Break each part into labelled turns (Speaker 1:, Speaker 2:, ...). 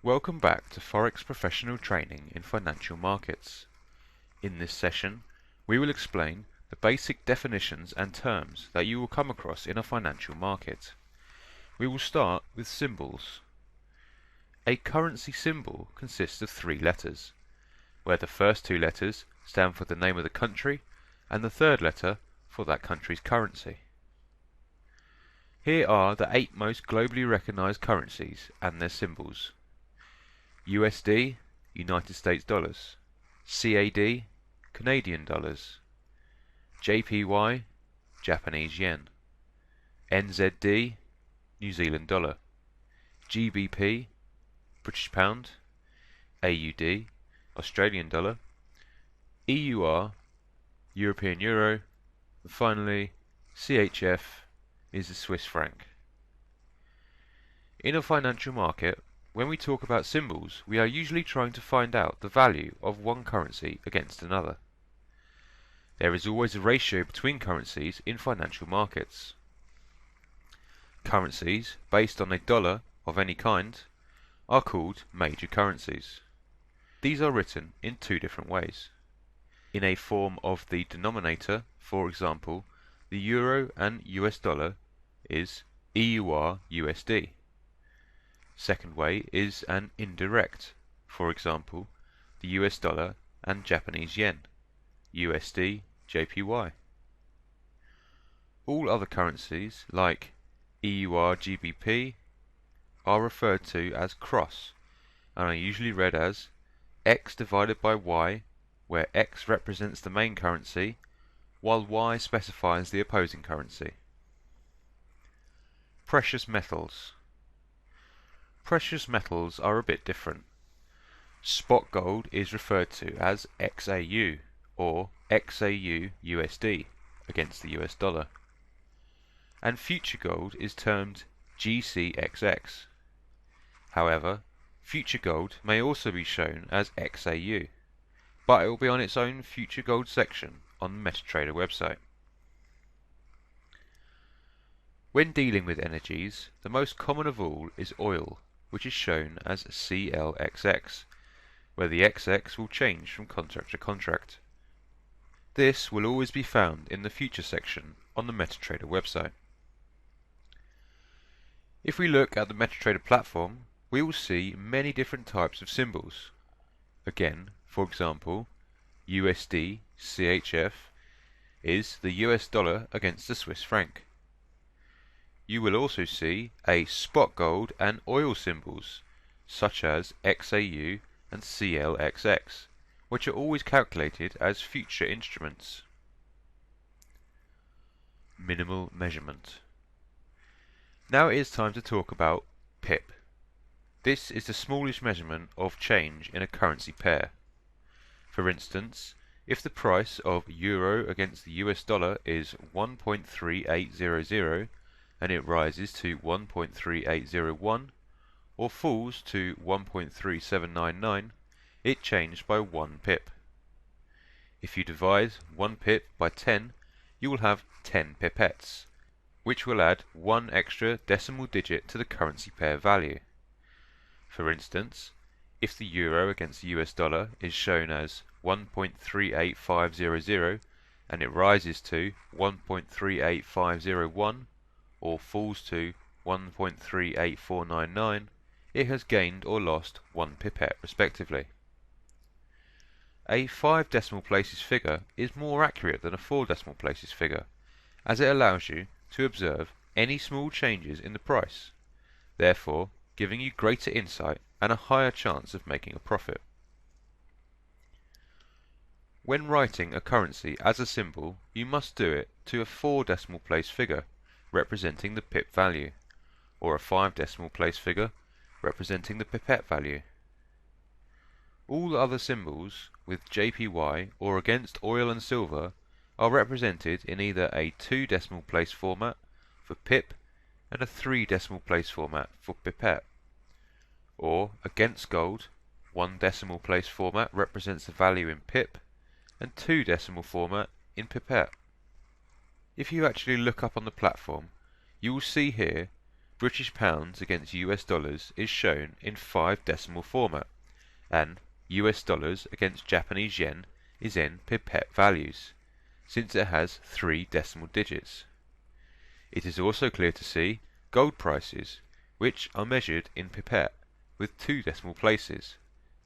Speaker 1: Welcome back to Forex Professional Training in Financial Markets. In this session, we will explain the basic definitions and terms that you will come across in a financial market. We will start with symbols. A currency symbol consists of 3 letters, where the first 2 letters stand for the name of the country and the third letter for that country's currency. Here are the 8 most globally recognized currencies and their symbols. USD, United States dollars. CAD, Canadian dollars. JPY, Japanese yen. NZD, New Zealand dollar. GBP, British pound. AUD, Australian dollar. EUR, European euro. And finally, CHF is the Swiss franc. In a financial market, when we talk about symbols, we are usually trying to find out the value of one currency against another. There is always a ratio between currencies in financial markets. Currencies based on a dollar of any kind are called major currencies. These are written in 2 different ways. In a form of the denominator, for example, the euro and US dollar is EUR USD. Second way is an indirect, for example, the US dollar and Japanese yen, USD JPY. All other currencies, like EUR GBP, are referred to as cross and are usually read as X divided by Y, where X represents the main currency, while Y specifies the opposing currency. Precious metals. Precious metals are a bit different. Spot gold is referred to as XAU or XAU USD against the US dollar, and future gold is termed GCXX. However, future gold may also be shown as XAU, but it will be on its own future gold section on the MetaTrader website. When dealing with energies, the most common of all is oil, which is shown as CLXX, where the XX will change from contract to contract. This will always be found in the future section on the MetaTrader website. If we look at the MetaTrader platform, we will see many different types of symbols. Again, for example, USD CHF is the US dollar against the Swiss franc. You will also see a spot gold and oil symbols, such as XAU and CLXX, which are always calculated as future instruments. Minimal measurement. Now it is time to talk about pip. This is the smallest measurement of change in a currency pair. For instance, if the price of euro against the US dollar is 1.3800 and it rises to 1.3801 or falls to 1.3799, it changed by 1 pip. If you divide 1 pip by 10, you will have 10 pipettes, which will add 1 extra decimal digit to the currency pair value. For instance, if the euro against the US dollar is shown as 1.38500 and it rises to 1.38501 or falls to 1.38499, it has gained or lost 1 pipette respectively. A 5 decimal places figure is more accurate than a 4 decimal places figure, as it allows you to observe any small changes in the price, therefore giving you greater insight and a higher chance of making a profit. When writing a currency as a symbol, you must do it to a 4 decimal place figure representing the pip value, or a 5 decimal place figure representing the pipette value. All other symbols with JPY or against oil and silver are represented in either a 2 decimal place format for pip and a 3 decimal place format for pipette, or against gold, 1 decimal place format represents the value in pip and 2 decimal format in pipette. If you actually look up on the platform, you will see here British pounds against US dollars is shown in 5 decimal format, and US dollars against Japanese yen is in pipette values, since it has 3 decimal digits. It is also clear to see gold prices, which are measured in pipette with 2 decimal places,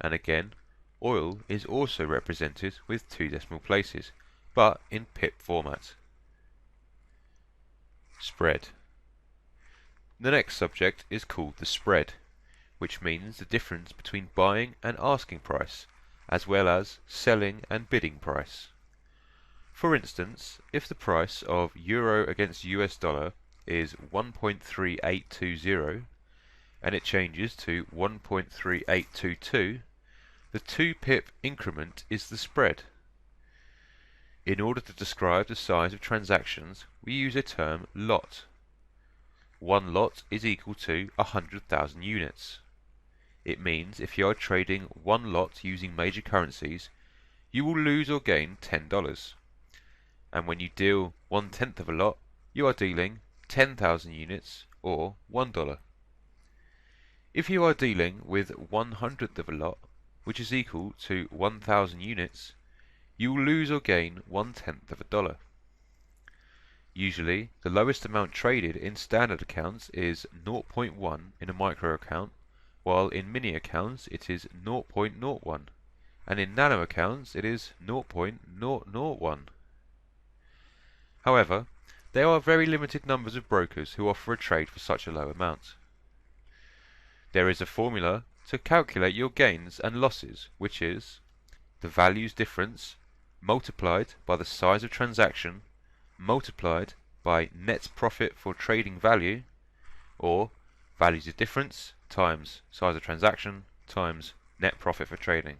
Speaker 1: and again oil is also represented with 2 decimal places, but in pip format. Spread. The next subject is called the spread, which means the difference between buying and asking price, as well as selling and bidding price. For instance, if the price of euro against US dollar is 1.3820 and it changes to 1.3822, the 2 pip increment is the spread. In order to describe the size of transactions, we use a term lot. One lot is equal to 100,000 units. It means if you are trading one lot using major currencies, you will lose or gain $10. And when you deal 1/10 of a lot, you are dealing 10,000 units or $1. If you are dealing with 1/100th of a lot, which is equal to 1,000 units, you will lose or gain 1/10 of a dollar. Usually, the lowest amount traded in standard accounts is 0.1 in a micro account, while in mini accounts it is 0.01, and in nano accounts it is 0.001. However, there are very limited numbers of brokers who offer a trade for such a low amount. There is a formula to calculate your gains and losses, which is the values difference multiplied by the size of transaction multiplied by net profit for trading value, or values of difference times size of transaction times net profit for trading.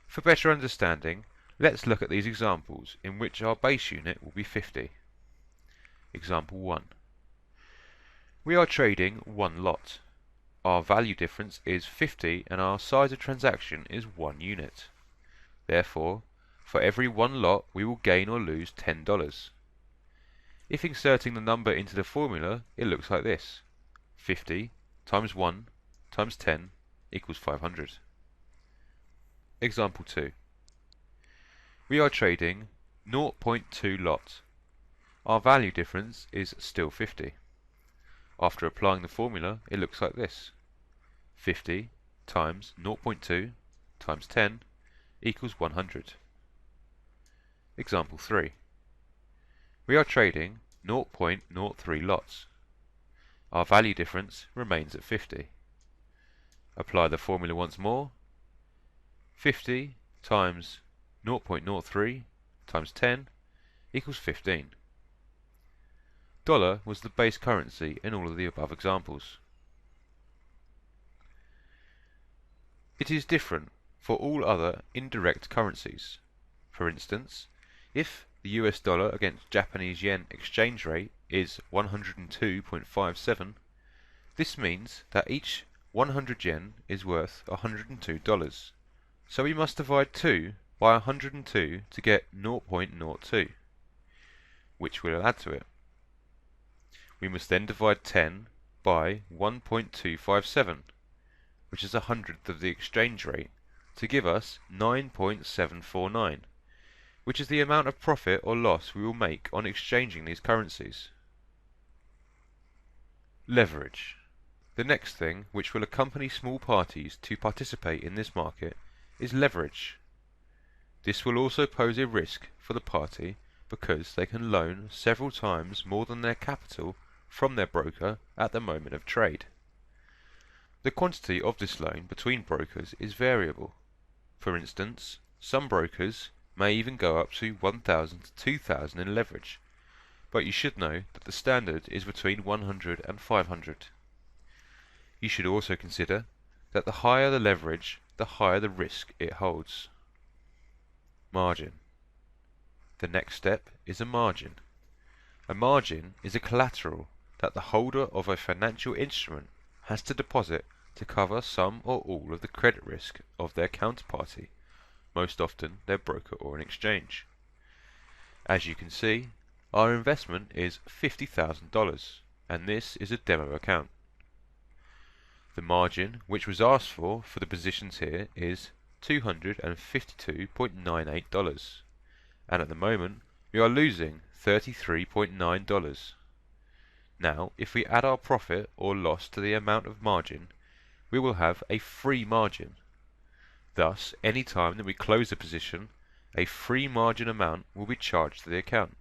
Speaker 1: For better understanding, let's look at these examples in which our base unit will be 50. Example 1. We are trading one lot. Our value difference is 50 and our size of transaction is 1 unit. Therefore, for every one lot we will gain or lose $10. If inserting the number into the formula, it looks like this. 50 times 1 times 10 equals 500. Example 2. We are trading 0.2 lot. Our value difference is still 50. After applying the formula, it looks like this. 50 times 0.2 times 10 equals 100. Example 3. We are trading 0.03 lots. Our value difference remains at 50. Apply the formula once more. 50 times 0.03 times 10 equals 15. Dollar was the base currency in all of the above examples. It is different for all other indirect currencies. For instance, if the US dollar against Japanese yen exchange rate is 102.57, this means that each 100 yen is worth $102. So we must divide 2 by 102 to get 0.02, which will add to it. We must then divide 10 by 1.257, which is 100th of the exchange rate, to give us 9.749, which is the amount of profit or loss we will make on exchanging these currencies. Leverage. The next thing which will accompany small parties to participate in this market is leverage. This will also pose a risk for the party because they can loan several times more than their capital from their broker at the moment of trade. The quantity of this loan between brokers is variable. For instance, some brokers may even go up to 1,000 to 2,000 in leverage, but you should know that the standard is between 100 and 500. You should also consider that the higher the leverage, the higher the risk it holds. Margin. The next step is a margin. A margin is a collateral that the holder of a financial instrument has to deposit to cover some or all of the credit risk of their counterparty, most often their broker or an exchange. As you can see, our investment is $50,000, and this is a demo account. The margin which was asked for the positions here is $252.98, and at the moment we are losing $33.9. Now, if we add our profit or loss to the amount of margin, we will have a free margin. Thus, any time that we close a position, a free margin amount will be charged to the account.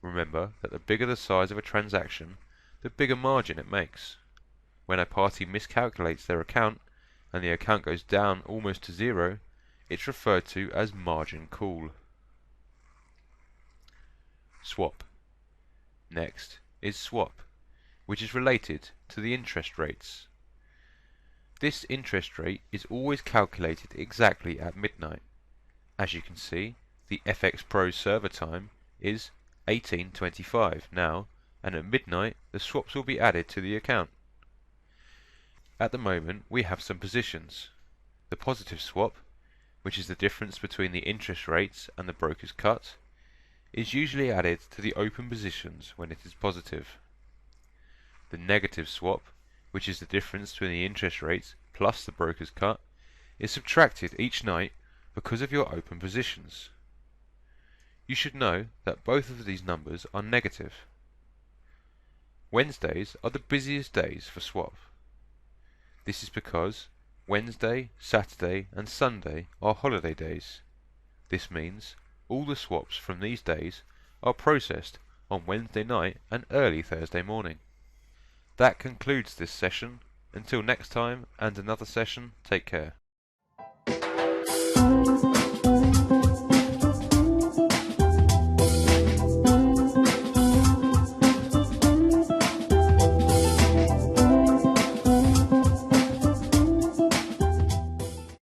Speaker 1: Remember that the bigger the size of a transaction, the bigger margin it makes. When a party miscalculates their account and the account goes down almost to zero, it's referred to as margin call. Swap. Next is swap, which is related to the interest rates. This interest rate is always calculated exactly at midnight. As you can see, the FX Pro server time is 18:25 now, and at midnight the swaps will be added to the account. At the moment we have some positions. The positive swap, which is the difference between the interest rates and the broker's cut, is usually added to the open positions when it is positive. The negative swap, which is the difference between the interest rates plus the broker's cut, is subtracted each night because of your open positions. You should know that both of these numbers are negative. Wednesdays are the busiest days for swap. This is because Wednesday, Saturday and Sunday are holiday days. This means all the swaps from these days are processed on Wednesday night and early Thursday morning. That concludes this session. Until next time and another session, take care.